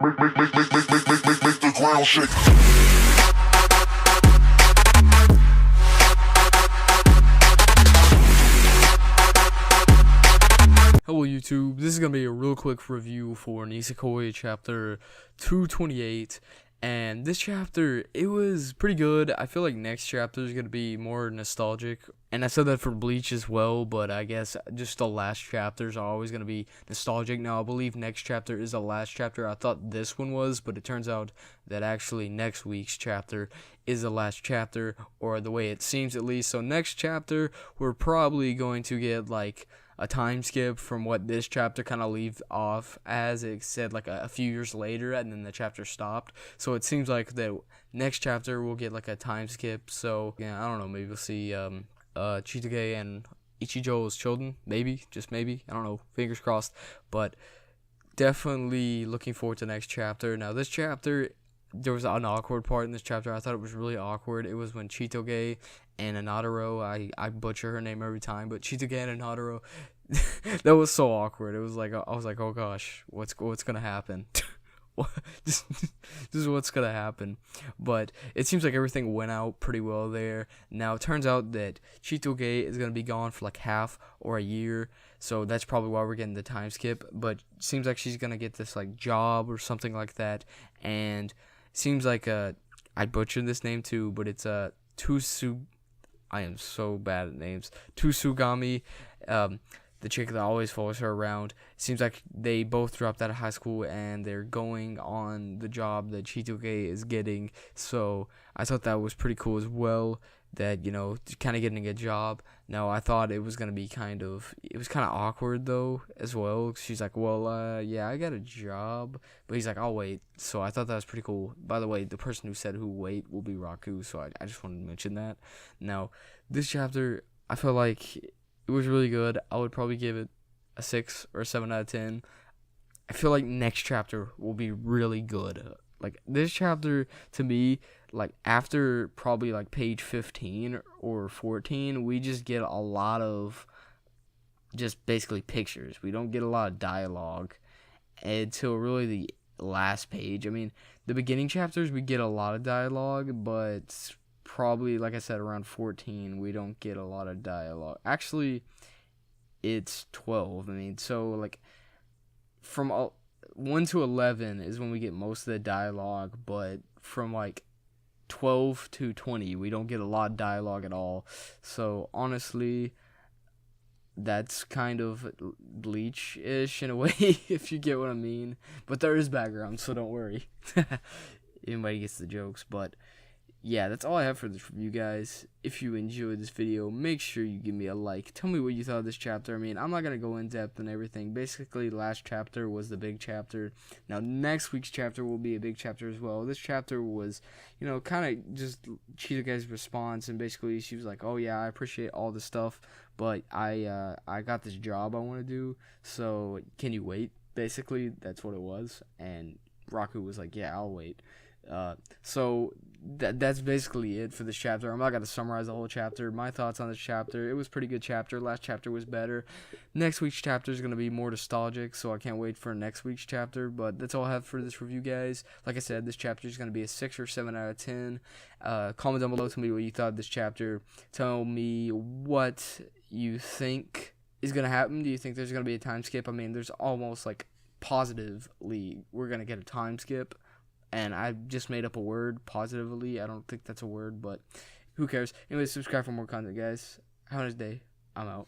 Make the ground shake. Hello YouTube, this is going to be a real quick review for Nisekoi chapter 228, and this chapter, it was pretty good. I feel like next chapter is going to be more nostalgic, and I said that for Bleach as well, but I guess just the last chapters are always going to be nostalgic. Now, I believe next chapter is the last chapter. I thought this one was, but it turns out that actually next week's chapter is the last chapter, or the way it seems at least. So next chapter, we're probably going to get like a time skip from what this chapter kind of leave off as. It said like a few years later, and then the chapter stopped. So it seems like the next chapter will get like a time skip. So yeah, I don't know. Maybe we'll see Chitoge and Ichijo's children. Maybe, just maybe. I don't know. Fingers crossed. But definitely looking forward to the next chapter. Now this chapter, there was an awkward part in this chapter. I thought it was really awkward. It was when Chitoge and Anadoro, I butcher her name every time, but Chitoge and Anadoro, that was so awkward. It was like, I was like, oh gosh, what's gonna happen? this is what's gonna happen. But it seems like everything went out pretty well there. Now it turns out that Chitoge is gonna be gone for like half or a year, so that's probably why we're getting the time skip. But it seems like she's gonna get this like job or something like that, and it seems like I butchered this name too, but it's I am so bad at names. Tsugami, the chick that always follows her around. It seems like they both dropped out of high school and they're going on the job that Chitoge is getting. So I thought that was pretty cool as well, that, you know, kind of getting a job. Now, I thought it was going to be it was kind of awkward, though, as well. She's like, well, yeah, I got a job. But he's like, I'll wait. So I thought that was pretty cool. By the way, the person who said who wait will be Raku. So I just wanted to mention that. Now, this chapter, I feel like it was really good. I would probably give it a 6 or a 7 out of 10. I feel like next chapter will be really good. Like, this chapter, to me, like, after probably, like, page 15 or 14, we just get a lot of just basically pictures. We don't get a lot of dialogue until really the last page. I mean, the beginning chapters, we get a lot of dialogue, but probably, like I said, around 14, we don't get a lot of dialogue. Actually, it's 12. I mean, so, like, from 1 to 11 is when we get most of the dialogue, but from like 12 to 20 we don't get a lot of dialogue at all. So honestly, that's kind of Bleach-ish in a way, if you get what I mean. But there is background, so don't worry. Anybody gets the jokes. But yeah, that's all I have for this review, guys. If you enjoyed this video, make sure you give me a like. Tell me what you thought of this chapter. I mean, I'm not going to go in depth and everything. Basically, last chapter was the big chapter. Now, next week's chapter will be a big chapter as well. This chapter was, you know, kind of just Chitoge's response. And basically, she was like, oh, yeah, I appreciate all the stuff, but I got this job I want to do. So, can you wait? Basically, that's what it was. And Raku was like, yeah, I'll wait. So that's basically it for this chapter. I'm not going to summarize the whole chapter. My thoughts on this chapter: it was a pretty good chapter. Last chapter was better. Next week's chapter is going to be more nostalgic, so I can't wait for next week's chapter. But that's all I have for this review, guys. Like I said, this chapter is going to be a 6 or 7 out of 10. Comment down below, tell me what you thought of this chapter. Tell me what you think is going to happen. Do you think there's going to be a time skip? I mean, there's almost like positively we're going to get a time skip. And I just made up a word, positively. I don't think that's a word, but who cares? Anyways, subscribe for more content, guys. Have a nice day. I'm out.